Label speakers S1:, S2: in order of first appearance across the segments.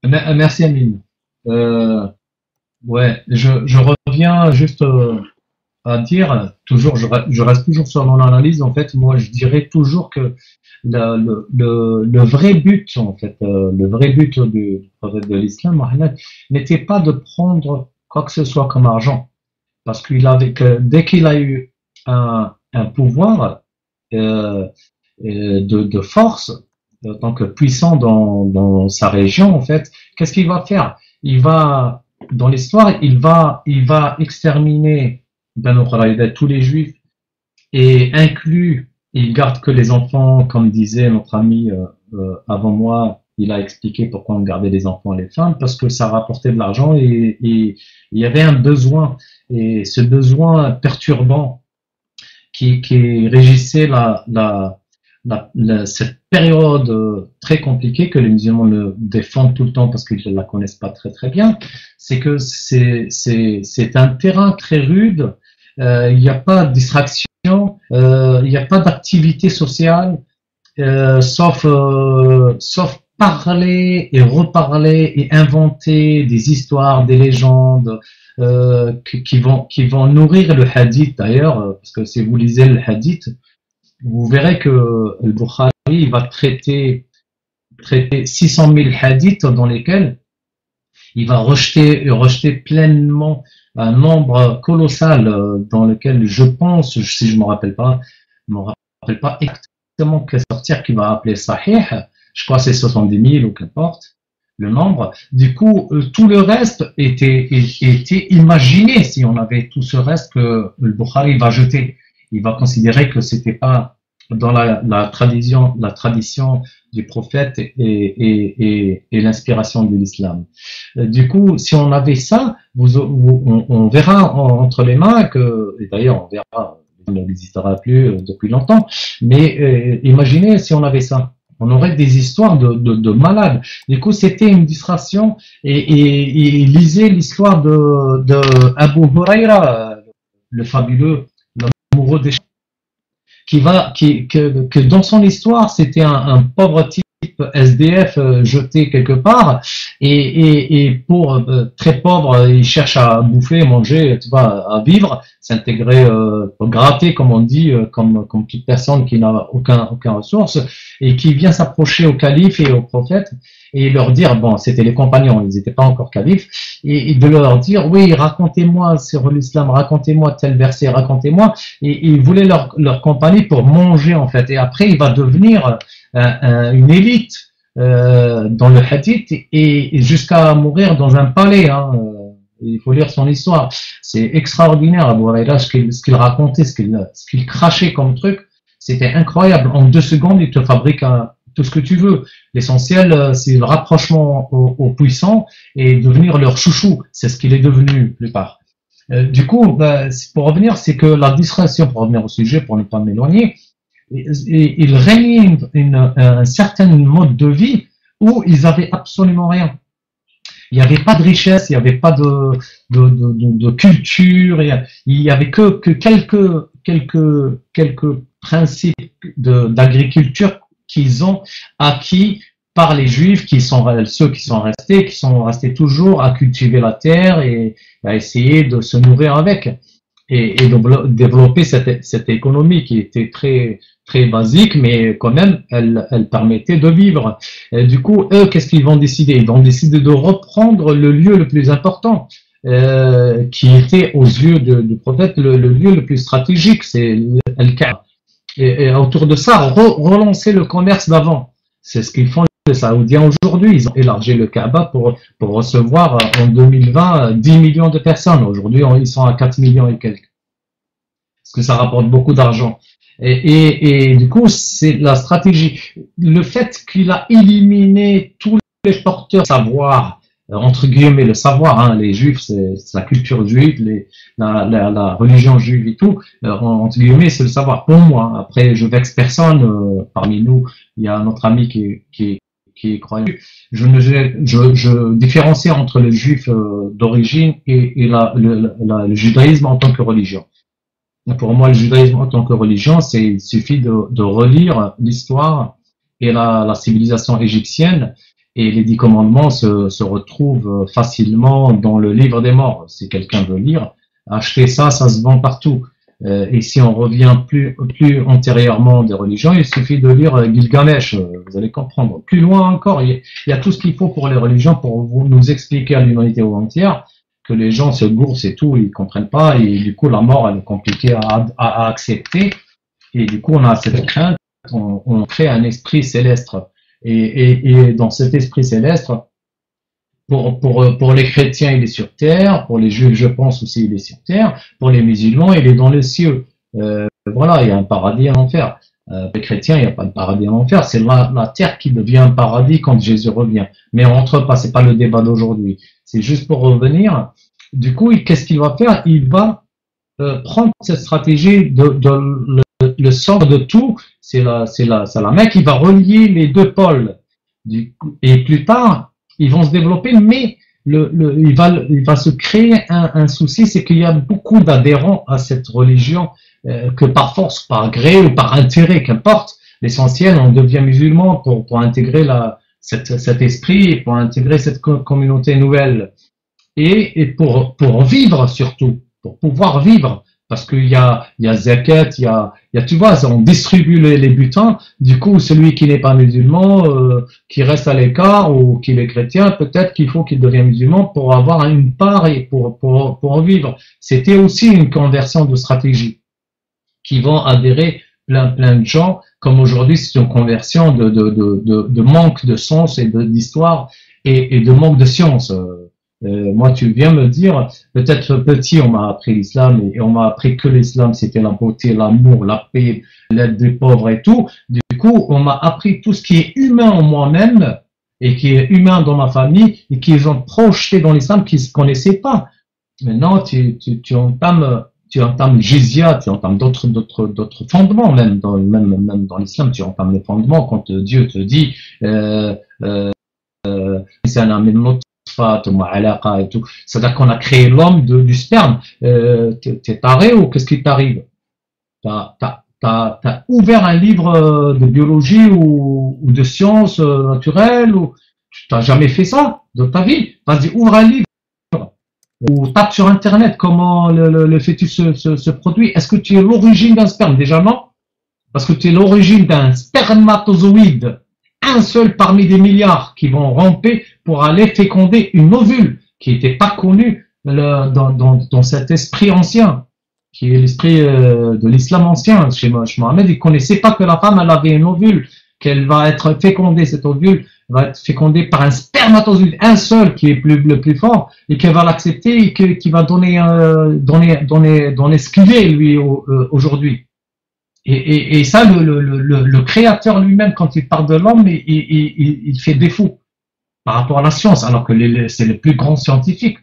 S1: Merci Amine. Euh, ouais, je reviens juste à dire, toujours, je reste toujours sur mon analyse. En fait, moi, je dirais toujours que le vrai but, en fait, le vrai but du prophète de l'islam, Mohammed, n'était pas de prendre quoi que ce soit comme argent, parce qu'il avait que dès qu'il a eu un pouvoir euh, de force, en tant que puissant dans sa région, en fait, qu'est-ce qu'il va faire? Il va, dans l'histoire, il va exterminer Banu Qurayza, tous les juifs, et inclut, il garde que les enfants, comme disait notre ami avant moi, il a expliqué pourquoi on gardait les enfants et les femmes, parce que ça rapportait de l'argent et il y avait un besoin, et ce besoin perturbant qui régissait cette période très compliquée que les musulmans le défendent tout le temps parce qu'ils ne la connaissent pas très très bien, c'est que c'est un terrain très rude, il n'y a pas de distraction, il n'y a pas d'activité sociale, sauf parler et reparler et inventer des histoires, des légendes qui vont nourrir le hadith d'ailleurs, parce que si vous lisez le hadith, vous verrez que le Bukhari il va traiter 600 000 hadiths dans lesquels il va rejeter pleinement un nombre colossal dans lequel je pense, si je me rappelle pas exactement quelle sortir qui va appeler Sahih, je crois que c'est 70 000 ou qu'importe le nombre. Du coup, tout le reste était imaginé si on avait tout ce reste que le Bukhari va jeter. Il va considérer que c'était pas dans la tradition du prophète et l'inspiration de l'islam. Du coup, si on avait ça, on verra entre les mains que, et d'ailleurs on verra, il n'existera plus depuis longtemps, mais imaginez si on avait ça. On aurait des histoires de malades. Du coup, c'était une distraction et lisez l'histoire de Abu Huraira, le fabuleux, l'amoureux des que dans son histoire, c'était un pauvre type SDF jeté quelque part et pour très pauvre, il cherche à bouffer, manger, tu vois, à vivre, s'intégrer, gratter comme on dit, comme toute personne qui n'a aucun ressource et qui vient s'approcher au calife et au prophète et leur dire, bon, c'était les compagnons, ils n'étaient pas encore califes, et de leur dire, oui, racontez-moi sur l'islam, racontez-moi tel verset, racontez-moi, et ils voulaient leur compagnie pour manger en fait, et après il va devenir une élite dans le hadith et jusqu'à mourir dans un palais. Hein. Il faut lire son histoire. C'est extraordinaire, Abu Huraira, ce qu'il racontait, ce qu'il crachait comme truc. C'était incroyable. En 2 secondes, il te fabrique tout ce que tu veux. L'essentiel, c'est le rapprochement aux puissants et devenir leur chouchou. C'est ce qu'il est devenu plus tard. Du coup, pour revenir, c'est que la distraction, pour revenir au sujet, pour ne pas m'éloigner, il régnait un certain mode de vie où ils avaient absolument rien. Il n'y avait pas de richesse, il n'y avait pas de culture, il y avait que quelques principes d'agriculture qu'ils ont acquis par les Juifs, ceux qui sont restés toujours à cultiver la terre et à essayer de se nourrir avec et de développer cette économie qui était très très basique, mais quand même, elle permettait de vivre. Et du coup, eux, qu'est-ce qu'ils vont décider? Ils vont décider de reprendre le lieu le plus important, qui était aux yeux du prophète le lieu le plus stratégique, c'est Al-Kaaba. Et autour de ça, relancer le commerce d'avant. C'est ce qu'ils font les Saoudiens aujourd'hui. Ils ont élargi le Kaaba pour recevoir en 2020 10 millions de personnes. Aujourd'hui, ils sont à 4 millions et quelques. Parce que ça rapporte beaucoup d'argent. Et du coup, c'est la stratégie. Le fait qu'il a éliminé tous les porteurs de savoir, entre guillemets, le savoir, hein, les juifs, c'est la culture juive, la religion juive et tout, entre guillemets, c'est le savoir pour moi. Après, je vexe personne, parmi nous, il y a notre ami qui est croyant. Je différencie entre le juif d'origine et le judaïsme en tant que religion. Pour moi, le judaïsme en tant que religion, il suffit de relire l'histoire et la civilisation égyptienne Et les 10 commandements se retrouvent facilement dans le livre des morts. Si quelqu'un veut lire, acheter ça, ça se vend partout. Et si on revient plus antérieurement des religions, il suffit de lire Gilgamesh, vous allez comprendre. Plus loin encore, il y a tout ce qu'il faut pour les religions pour nous expliquer à l'humanité entière que les gens se goursent et tout, ils comprennent pas, et du coup la mort elle est compliquée à accepter, et du coup on a cette crainte, on crée un esprit céleste, et dans cet esprit céleste, pour les chrétiens, il est sur terre. Pour les juifs, je pense aussi, il est sur terre. Pour les musulmans, il est dans les cieux. Voilà, il y a un paradis et un enfer. Les chrétiens, il n'y a pas de paradis et un enfer. C'est la terre qui devient un paradis quand Jésus revient. Mais on rentre pas, c'est pas le débat d'aujourd'hui. C'est juste pour revenir. Du coup, qu'est-ce qu'il va faire? Il va prendre cette stratégie le centre de tout. C'est la Mecque qui va relier les deux pôles. Et plus tard, ils vont se développer, mais il va se créer un souci, c'est qu'il y a beaucoup d'adhérents à cette religion, que par force, par gré ou par intérêt, qu'importe, l'essentiel, on devient musulman pour intégrer cet esprit, pour intégrer cette communauté nouvelle, et pour vivre surtout, pour pouvoir vivre. Parce qu'il y a zakat, il y a, tu vois, on distribue les butins. Du coup, celui qui n'est pas musulman, qui reste à l'écart ou qui est chrétien, peut-être qu'il faut qu'il devienne musulman pour avoir une part et pour vivre. C'était aussi une conversion de stratégie qui vont adhérer plein de gens. Comme aujourd'hui, c'est une conversion de manque de sens et d'histoire et de manque de science. Moi, tu viens me dire, peut-être petit, on m'a appris l'islam et on m'a appris que l'islam, c'était la beauté, l'amour, la paix, l'aide des pauvres et tout. Du coup, on m'a appris tout ce qui est humain en moi-même et qui est humain dans ma famille et qu'ils ont projeté dans l'islam qu'ils ne connaissaient pas. Maintenant, tu entames jizya, tu entames d'autres fondements, même dans l'islam, tu entames les fondements quand Dieu te dit, c'est un amin et tout. C'est-à-dire qu'on a créé l'homme du sperme. T'es taré ou qu'est-ce qui t'arrive? T'as ouvert un livre de biologie ou de sciences naturelles ou tu t'as jamais fait ça dans ta vie? Vas-y, ouvre un livre ou tape sur internet comment le fœtus se produit. Est-ce que tu es l'origine d'un sperme? Déjà non, parce que tu es l'origine d'un spermatozoïde, un seul parmi des milliards qui vont ramper pour aller féconder une ovule qui n'était pas connue dans cet esprit ancien, qui est l'esprit de l'islam ancien. Chez Mohammed, il ne connaissait pas que la femme elle avait une ovule, qu'elle va être fécondée, cette ovule va être fécondée par un spermatozoïde, un seul qui est le plus fort, et qu'elle va l'accepter et qui va donner ce qu'il est lui aujourd'hui. Et ça, le créateur lui-même, quand il parle de l'homme, il fait défaut par rapport à la science, alors que c'est le plus grand scientifique.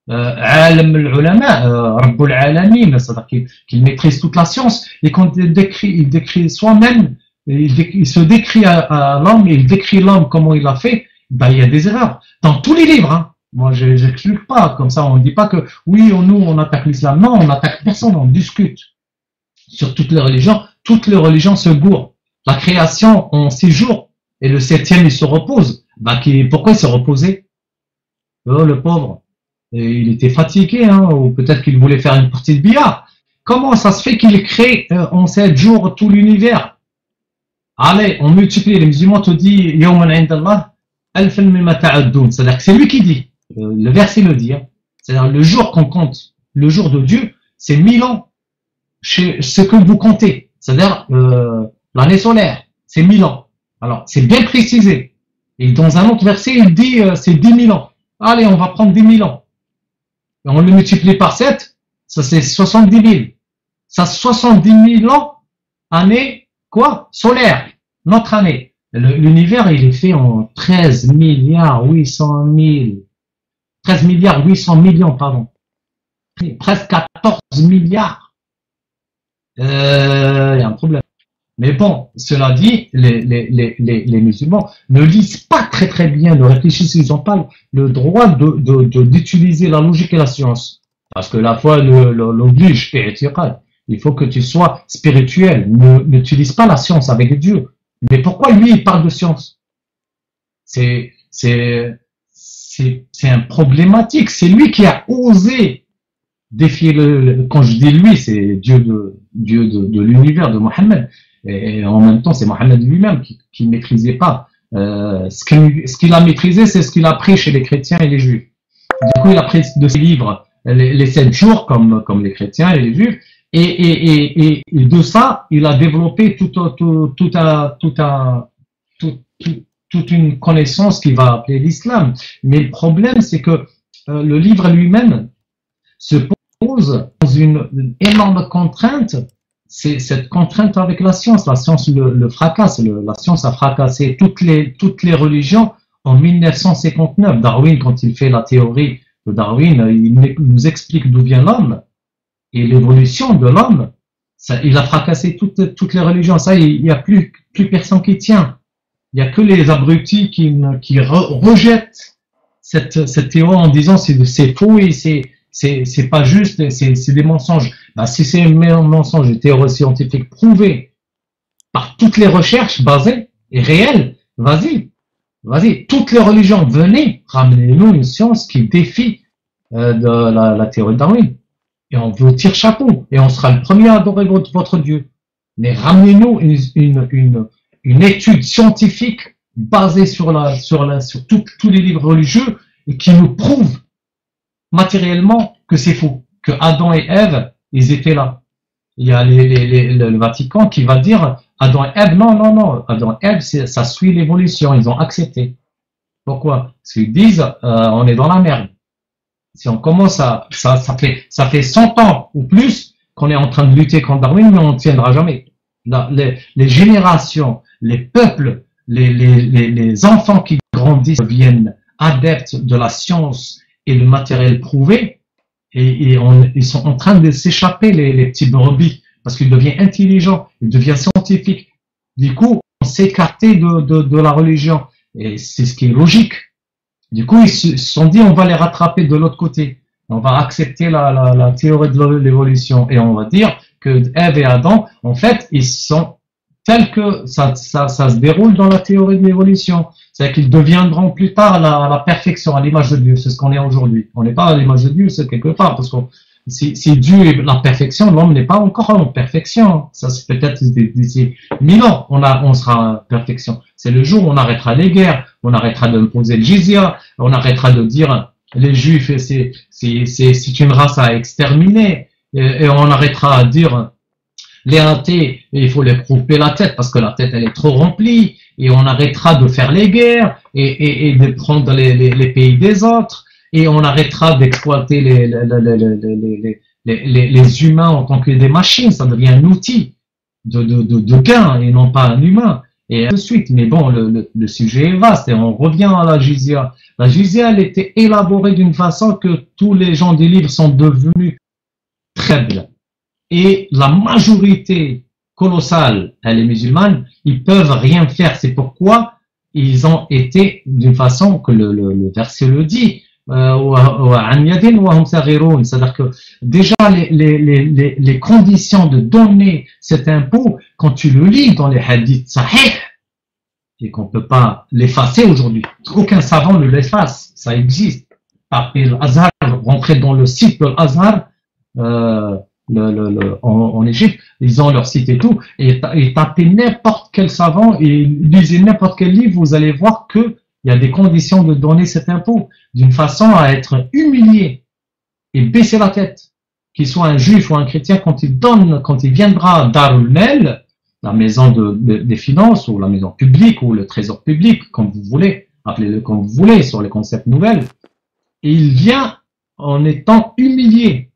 S1: Alam al-ulama, Rabbul Alamin, c'est-à-dire qu'il maîtrise toute la science, et quand il décrit soi-même, il se décrit à l'homme, il décrit l'homme comment il a fait, ben, il y a des erreurs. Dans tous les livres, hein. Moi, j'exclus pas, comme ça, on ne dit pas que, oui, nous, on attaque l'islam. Non, on attaque personne, on discute. Sur toutes les religions se gourent. La création en 6 jours, et le 7e, il se repose. Bah, pourquoi il se reposait? Oh, le pauvre. Et il était fatigué, hein, ou peut-être qu'il voulait faire une partie de billard. Comment ça se fait qu'il crée en 7 jours tout l'univers? Allez, on multiplie. Les musulmans te disent, Yawman indallah, alfan mimma ta'addun. C'est-à-dire que c'est lui qui dit. Le verset le dit. Hein. C'est-à-dire le jour qu'on compte, le jour de Dieu, c'est 1000 ans. Ce que vous comptez, c'est-à-dire l'année solaire, c'est 1000 ans. Alors, c'est bien précisé. Et dans un autre verset, il dit c'est 10 000 ans. Allez, on va prendre 10 000 ans. Et on le multiplie par 7, ça c'est 70 000. Ça 70 000 ans, année, quoi? Solaire, notre année. L'univers, il est fait en 13 milliards 800 000. 13 milliards 800 millions, pardon. Presque 14 milliards. Il y a un problème. Mais bon, cela dit, les musulmans ne lisent pas très bien, ne réfléchissent, ils n'ont pas le droit d'utiliser la logique et la science. Parce que la foi l'oblige, il faut que tu sois spirituel. N'utilise pas la science avec Dieu. Mais pourquoi lui, il parle de science? c'est un problématique. C'est lui qui a osé défier quand je dis lui, c'est Dieu de l'univers, de Mohammed. Et en même temps, c'est Mohammed lui-même qui maîtrisait pas. Ce qu'il a maîtrisé, c'est ce qu'il a pris chez les chrétiens et les juifs. Du coup, il a pris de ses livres les 7 jours comme les chrétiens et les juifs. Et de ça, il a développé toute une connaissance qu'il va appeler l'islam. Mais le problème, c'est que le livre lui-même se pose dans une énorme contrainte. C'est cette contrainte avec la science. La science le fracasse. La science a fracassé toutes les religions en 1959. Darwin, quand il fait la théorie de Darwin, il nous explique d'où vient l'homme et l'évolution de l'homme. Il a fracassé toutes les religions. Ça, il n'y a plus personne qui tient. Il n'y a que les abrutis qui rejettent cette théorie en disant c'est faux et c'est pas juste, c'est des mensonges. Ben, si c'est un mensonge, une théorie scientifique prouvée par toutes les recherches basées et réelles, vas-y, toutes les religions, venez, ramenez-nous une science qui défie de la théorie de Darwin. Et on vous tire chapeau, et on sera le premier à adorer votre Dieu. Mais ramenez-nous une étude scientifique basée sur tous les livres religieux et qui nous prouve matériellement que c'est faux, que Adam et Ève, ils étaient là. Il y a le Vatican qui va dire Adam et Ève, non, Adam et Ève, ça suit l'évolution, ils ont accepté. Pourquoi? Parce qu'ils disent on est dans la merde. Si on commence ça fait 100 ans ou plus qu'on est en train de lutter contre Darwin, mais on ne tiendra jamais. Les générations, les peuples, les enfants qui grandissent deviennent adeptes de la science et le matériel prouvé, et ils sont en train de s'échapper, les petits brebis, parce qu'ils deviennent intelligents, ils deviennent scientifiques. Du coup, on s'est écarté de la religion, et c'est ce qui est logique. Du coup, ils se sont dit, on va les rattraper de l'autre côté. On va accepter la théorie de l'évolution, et on va dire que Ève et Adam, en fait, ils sont tels que ça se déroule dans la théorie de l'évolution. C'est-à-dire qu'ils deviendront plus tard la perfection, à l'image de Dieu. C'est ce qu'on est aujourd'hui. On n'est pas à l'image de Dieu, c'est quelque part, parce que si Dieu est la perfection, l'homme n'est pas encore en perfection. Ça, c'est peut-être d'ici 1000 ans, on sera en perfection. C'est le jour où on arrêtera les guerres, on arrêtera de poser le jizya, on arrêtera de dire les juifs, c'est une race à exterminer, et on arrêtera de dire les athées, il faut les couper la tête parce que la tête elle est trop remplie, et on arrêtera de faire les guerres et de prendre les pays des autres, et on arrêtera d'exploiter les humains en tant que des machines. Ça devient un outil de gain et non pas un humain, et ainsi de suite. Mais bon, le sujet est vaste et on revient à la jizya. La jizya, elle était élaborée d'une façon que tous les gens des livres sont devenus faibles. Et la majorité colossale, elle est musulmane, ils peuvent rien faire. C'est pourquoi ils ont été d'une façon que le verset le dit. C'est-à-dire que déjà les conditions de donner cet impôt, quand tu le lis dans les hadiths sahih, et qu'on ne peut pas l'effacer aujourd'hui, aucun savant ne l'efface, ça existe. Tapez l'Azhar, rentrez dans le site de l'Azhar, en Égypte, ils ont leur site et tout, et tapez n'importe quel savant et lisez n'importe quel livre, vous allez voir que il y a des conditions de donner cet impôt d'une façon à être humilié et baisser la tête. Qu'il soit un juif ou un chrétien, quand il viendra à Darul Nel, la maison des finances ou la maison publique ou le trésor public, comme vous voulez, appelez-le comme vous voulez, sur les concepts nouvelles, et il vient en étant humilié.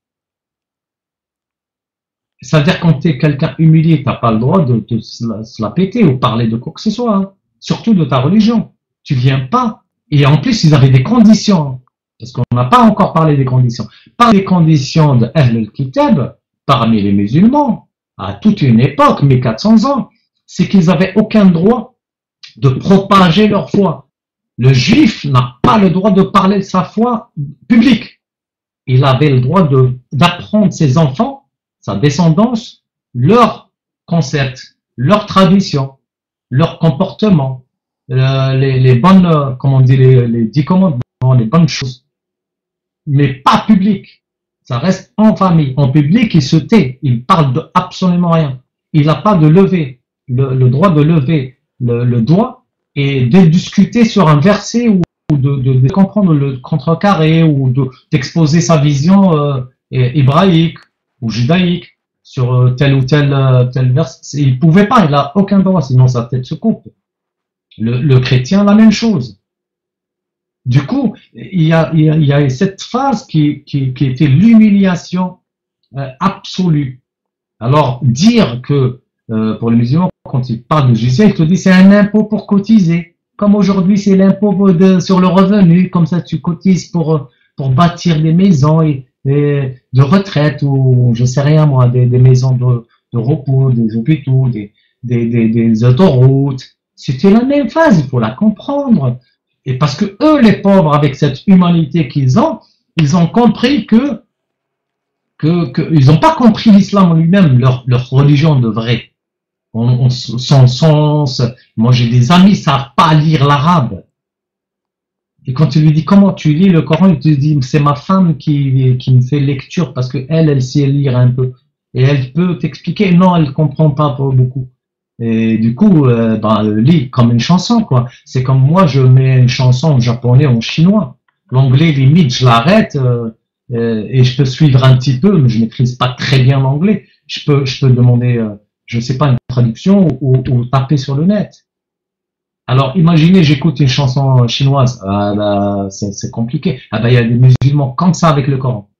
S1: C'est-à-dire quand tu es quelqu'un humilié, tu n'as pas le droit de se la péter ou parler de quoi que ce soit, hein, surtout de ta religion. Tu viens pas. Et en plus, ils avaient des conditions. Parce qu'on n'a pas encore parlé des conditions. Par les conditions de Ahl al-Kitab, parmi les musulmans, à toute une époque, 1400 ans, c'est qu'ils n'avaient aucun droit de propager leur foi. Le juif n'a pas le droit de parler de sa foi publique. Il avait le droit d'apprendre ses enfants, sa descendance, leurs concepts, leurs traditions, leurs comportements, les bonnes, comment on dit, les 10 commandements, les bonnes choses, mais pas public. Ça reste en famille. En public, il se tait. Il parle de absolument rien. Il n'a pas de lever, le droit de lever le doigt et de discuter sur un verset ou de comprendre le contrecarré ou d'exposer sa vision hébraïque ou judaïque sur tel ou tel verset. Il pouvait pas, il n'a aucun droit, sinon sa tête se coupe. Le chrétien, la même chose. Du coup, il y a cette phase qui était l'humiliation absolue. Alors, dire que pour les musulmans, quand ils parlent de jizya, ils te disent c'est un impôt pour cotiser. Comme aujourd'hui, c'est l'impôt sur le revenu, comme ça tu cotises pour bâtir des maisons et de retraite ou je sais rien moi, des maisons de repos, des hôpitaux, des autoroutes. C'était la même phase, il faut la comprendre. Et parce que eux, les pauvres, avec cette humanité qu'ils ont, ils ont compris ils n'ont pas compris l'islam en lui-même, leur religion de vrai. Son sens. Moi, j'ai des amis, ils savent pas lire l'arabe. Et quand tu lui dis comment tu lis le Coran, il te dit c'est ma femme qui me fait lecture parce que elle sait lire un peu et elle peut t'expliquer. Non, elle comprend pas beaucoup. Et du coup, lis comme une chanson quoi. C'est comme moi, je mets une chanson en japonais, en chinois. L'anglais limite, je l'arrête et je peux suivre un petit peu, mais je maîtrise pas très bien l'anglais. Je peux demander, je sais pas, une traduction ou taper sur le net. Alors, imaginez, j'écoute une chanson chinoise. C'est compliqué. Ah ben, il y a des musulmans comme ça avec le Coran.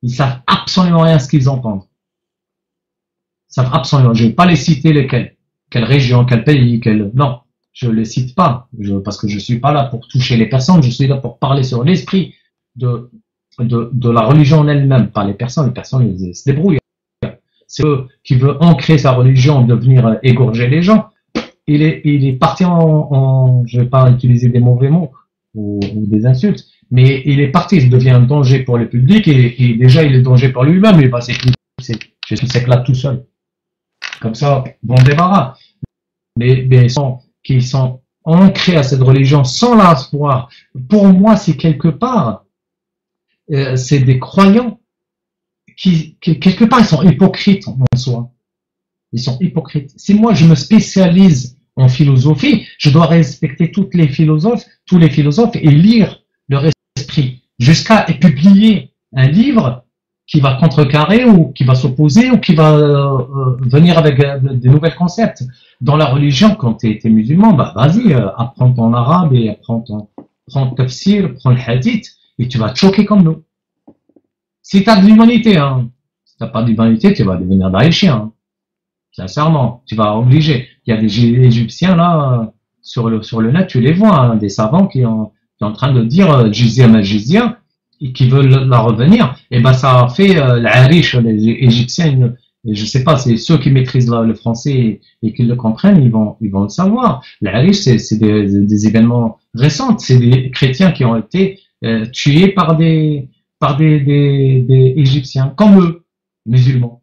S1: Ils savent absolument rien ce qu'ils entendent. Ils savent absolument. Je vais pas les citer lesquels. Quelle région, quel pays, non. Je les cite pas. Parce que je suis pas là pour toucher les personnes. Je suis là pour parler sur l'esprit de la religion en elle-même. Pas les personnes. Les personnes, ils se débrouillent. C'est eux qui veulent ancrer sa religion, de venir égorger les gens. Il est parti je vais pas utiliser des mauvais mots ou des insultes, mais il est parti, il devient un danger pour le public et déjà il est danger pour lui-même, il va s'éclate tout seul. Comme ça, bon débarras. Mais qui sont ancrés à cette religion sans l'espoir, pour moi, c'est quelque part, c'est des croyants qui, quelque part, ils sont hypocrites en soi. Ils sont hypocrites. Si moi, je me spécialise en philosophie, je dois respecter tous les philosophes et lire leur esprit jusqu'à publier un livre qui va contrecarrer ou qui va s'opposer ou qui va venir avec des nouveaux concepts. Dans la religion, quand tu es musulman, vas-y, apprends ton arabe et prends le tafsir, prends le hadith et tu vas te choquer comme nous. Si tu as de l'humanité, si tu n'as pas d'humanité, tu vas devenir daïchien. Sincèrement, tu vas obliger. Il y a des Égyptiens là sur le net, tu les vois, des savants qui sont en train de dire jizya ma jizya et qui veulent la revenir. Et ça a fait l'arish, les Égyptiens. Je sais pas, c'est ceux qui maîtrisent le français et qui le comprennent, ils vont le savoir. L'arish, c'est des événements récents. C'est des chrétiens qui ont été tués par des Égyptiens, comme eux, musulmans.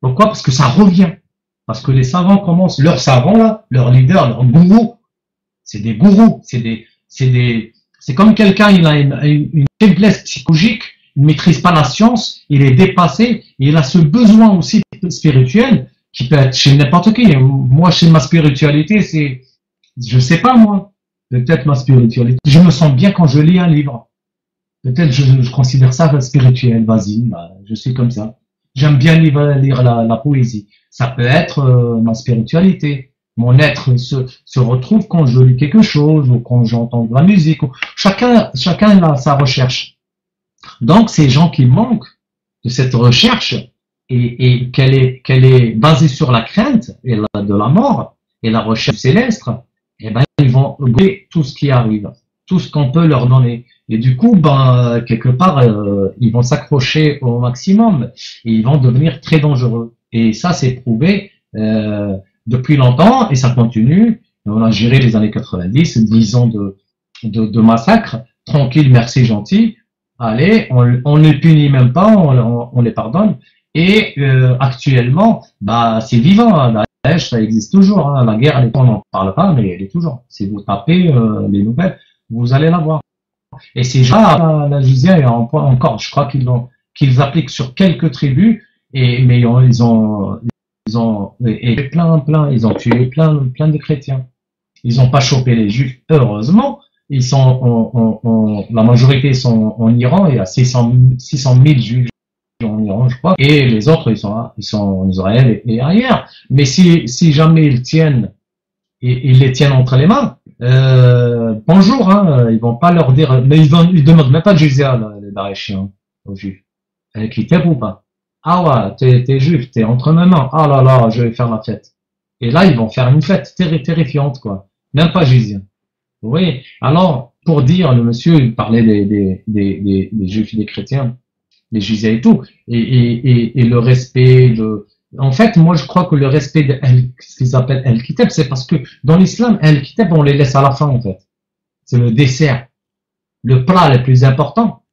S1: Pourquoi? Parce que ça revient. Parce que les savants commencent, leurs savants là, leurs leaders, leurs gourous, c'est des gourous, c'est comme quelqu'un, il a une faiblesse psychologique, il ne maîtrise pas la science, il est dépassé, il a ce besoin aussi spirituel qui peut être chez n'importe qui. Moi, chez ma spiritualité, c'est, je sais pas moi, peut-être ma spiritualité. Je me sens bien quand je lis un livre. Peut-être je considère ça spirituel. Vas-y, je suis comme ça. J'aime bien lire la poésie. Ça peut être ma spiritualité. Mon être se retrouve quand je lis quelque chose ou quand j'entends de la musique. Chacun a sa recherche. Donc, ces gens qui manquent de cette recherche et qu'elle est basée sur la crainte de la mort et la recherche céleste, ils vont goûter tout ce qui arrive, tout ce qu'on peut leur donner. Et du coup, quelque part, ils vont s'accrocher au maximum et ils vont devenir très dangereux. Et ça, c'est prouvé depuis longtemps et ça continue. On a géré les années 90, 10 ans de massacre, tranquille, merci, gentil. Allez, on ne les punit même pas, on les pardonne. Et actuellement, c'est vivant. Daesh, ça existe toujours. Hein. La guerre, on n'en parle pas, mais elle est toujours. Si vous tapez les nouvelles, vous allez la voir. Et ces gens-là, la jizya, encore, je crois qu'ils appliquent sur quelques tribus, mais ils ont et ils ont tué plein de chrétiens. Ils n'ont pas chopé les juifs, heureusement. Ils sont, la majorité sont en Iran. Il y a 600 000 juifs en Iran, je crois. Et les autres, ils sont en Israël et ailleurs. Mais si jamais ils tiennent, ils les tiennent entre les mains, bonjour, hein, ils vont pas leur dire, mais ils demandent même pas de jizya, les Daeshiens, aux juifs. Qui t'aiment ou pas? Ah ouais, t'es juif, t'es entre mes mains. Ah là là, je vais faire la fête. Et là, ils vont faire une fête terrifiante, quoi. Même pas jizya. Vous voyez? Alors, pour dire, le monsieur, il parlait des juifs et des chrétiens, les jizya et tout, et le respect en fait, moi, je crois que le respect de ce qu'ils appellent Al-Kitab, c'est parce que dans l'islam, Al-Kitab, on les laisse à la fin, en fait. C'est le dessert. Le plat le plus important,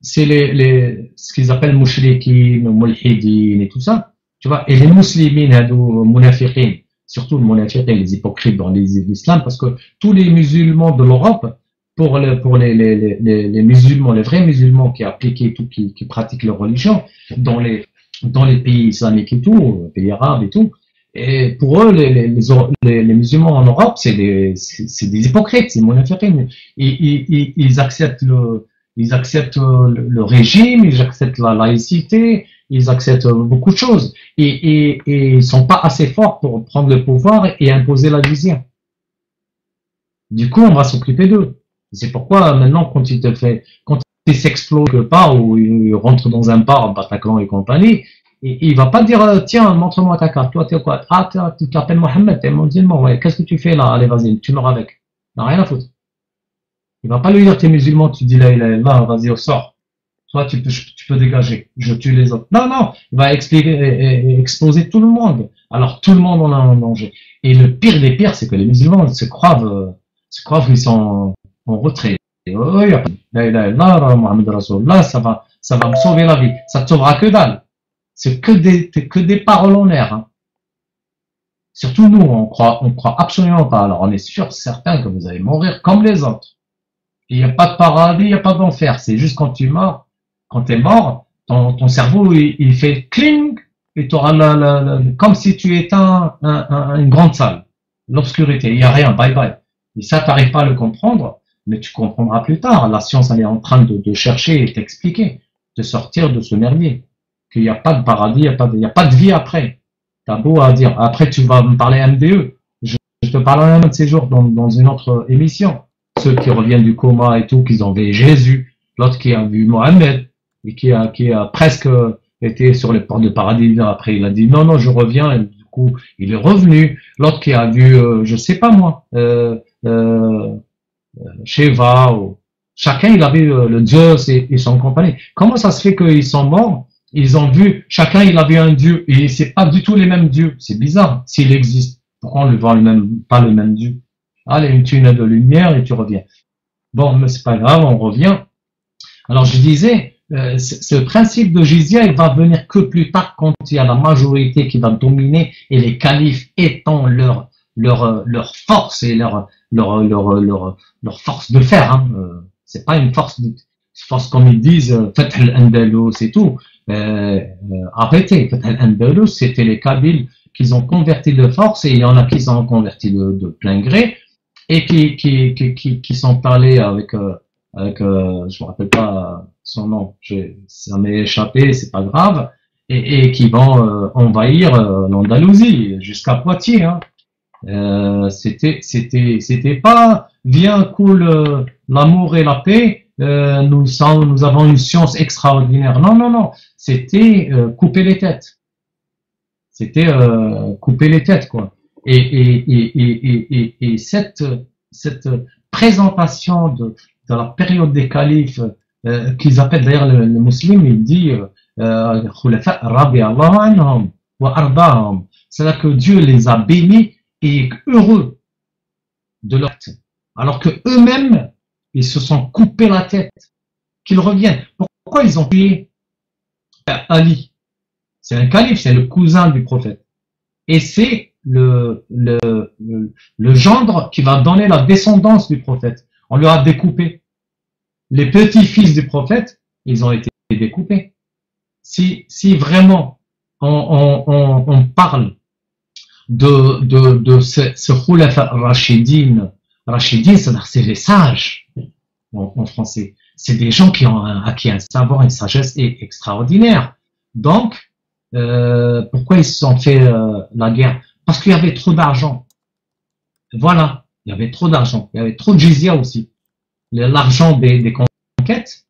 S1: c'est ce qu'ils appellent mushrikin, mulhidin et tout ça. Tu vois, et les musulmans, munafiqin, surtout les munafiqin, les hypocrites dans l'islam, parce que tous les musulmans de l'Europe, pour les musulmans, les vrais musulmans qui appliquent et tout, qui pratiquent leur religion, dans les pays islamiques et tout, pays arabes et tout, et pour eux, les musulmans en Europe, c'est des hypocrites, c'est munafiqin. Ils acceptent le régime, ils acceptent la laïcité, ils acceptent beaucoup de choses, et ils sont pas assez forts pour prendre le pouvoir et imposer la vision. Du coup, on va s'occuper d'eux. C'est pourquoi maintenant, quand il s'explose quelque part ou il rentre dans un bar, Bataclan et compagnie, il va pas dire tiens, montre-moi ta carte. Toi, t'es quoi? Ah, tu t'appelles Mohamed, t'es musulman. Ouais, qu'est-ce que tu fais là? Allez, vas-y, tu meurs avec. Non, rien à foutre. Il va pas lui dire t'es musulman, tu dis là, vas-y, au sort. Toi, tu peux dégager. Je tue les autres. Non, il va exposer tout le monde. Alors tout le monde en a un danger. Et le pire des pires, c'est que les musulmans se croient qu'ils sont en retrait. Et, oh, Mohamed Rasulullah, ça va me sauver la vie. Ça te sauvera que dalle. C'est que des paroles en l'air. Hein. Surtout nous, on croit absolument pas. Alors on est sûr, certain que vous allez mourir comme les autres. Il n'y a pas de paradis, il n'y a pas d'enfer. C'est juste quand tu meurs, quand t'es mort, ton cerveau il fait cling et tu auras comme si tu étais une grande salle, l'obscurité. Il n'y a rien, bye bye. Et ça, t'arrives pas à le comprendre, mais tu comprendras plus tard. La science, elle est en train de chercher et t'expliquer, de sortir de ce merdier. Qu'il n'y a pas de paradis, il n'y a pas de vie après. T'as beau à dire. Après, tu vas me parler MDE. Je te parlerai un de ces jours dans une autre émission. Ceux qui reviennent du coma et tout, qui ont vu Jésus. L'autre qui a vu Mohamed. Et qui a presque été sur les portes de paradis. Après, il a dit non, je reviens. Et du coup, il est revenu. L'autre qui a vu, je sais pas moi, Sheva. Chacun, il a vu le Dieu et son compagnie. Comment ça se fait qu'ils sont morts? Ils ont vu, chacun il a vu un dieu, et c'est pas du tout les mêmes dieux. C'est bizarre, s'il existe. Pourquoi on ne voit pas le même dieu? Allez, une tunnel de lumière et tu reviens. Bon, mais c'est pas grave, on revient. Alors je disais, ce principe de jizya, il va venir que plus tard quand il y a la majorité qui va dominer et les califes étant leur force et leur force de fer. Hein. C'est pas une force comme ils disent, Fath al-Andalus et tout. Arrêtez. Fath al-Andalus, c'était les Kabyles qu'ils ont converti de force et il y en a qui sont convertis de plein gré et qui sont allés avec je me rappelle pas son nom, ça m'est échappé, c'est pas grave, et qui vont envahir l'Andalousie jusqu'à Poitiers. Hein. C'était pas viens cool l'amour et la paix. Nous avons une science extraordinaire. Non. C'était couper les têtes. C'était couper les têtes, quoi. Et cette présentation de la période des califes, qu'ils appellent d'ailleurs le musulman, il dit c'est-à-dire que Dieu les a bénis et heureux de leur acte. Alors que eux-mêmes, ils se sont coupés la tête, qu'ils reviennent. Pourquoi ils ont tué Ali? C'est un calife, c'est le cousin du prophète. Et c'est le gendre qui va donner la descendance du prophète. On lui a découpé. Les petits-fils du prophète, ils ont été découpés. Si vraiment on parle de ce khulafa rachidine, c'est les sages en français. C'est des gens qui ont acquis un savoir, une sagesse extraordinaire. Donc, pourquoi ils se sont fait la guerre? Parce qu'il y avait trop d'argent. Voilà, il y avait trop d'argent. Il y avait trop de jizya aussi. L'argent des conquêtes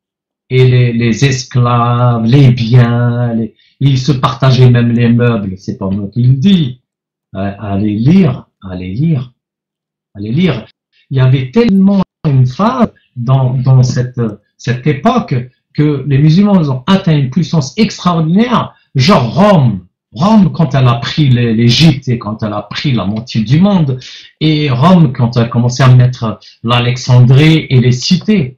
S1: et les esclaves, les biens, ils se partageaient même les meubles. C'est pas moi qui le dis. Allez lire, allez lire, allez lire. Il y avait tellement une phase dans cette époque que les musulmans ont atteint une puissance extraordinaire, genre Rome. Rome, quand elle a pris l'Égypte et quand elle a pris la moitié du monde, et Rome, quand elle a commencé à mettre l'Alexandrie et les cités.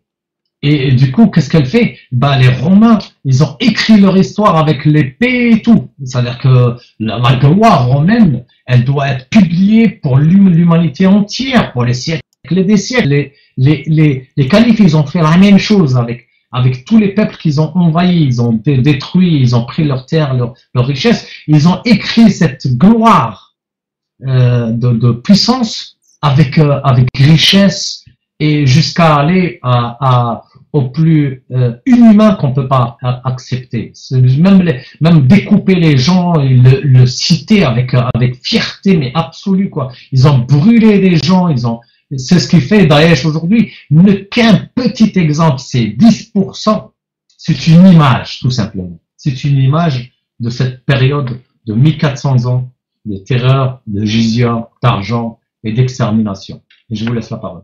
S1: Et du coup, qu'est-ce qu'elle fait? Bah, les Romains, ils ont écrit leur histoire avec l'épée et tout. C'est-à-dire que la gloire romaine, elle doit être publiée pour l'humanité entière, pour les siècles et des siècles. Les califes, ils ont fait la même chose avec tous les peuples qu'ils ont envahis, ils ont détruit, ils ont pris leurs terres, leurs richesses. Ils ont écrit cette gloire de puissance avec richesse et jusqu'à aller au plus inhumain qu'on peut pas accepter. Même découper les gens et le citer avec fierté mais absolue quoi. Ils ont brûlé des gens, c'est ce qui fait Daesh aujourd'hui. Qu'un petit exemple, c'est 10%. C'est une image tout simplement. C'est une image de cette période de 1400 ans de terreur, de jizya, d'argent et d'extermination. Et je vous laisse la parole.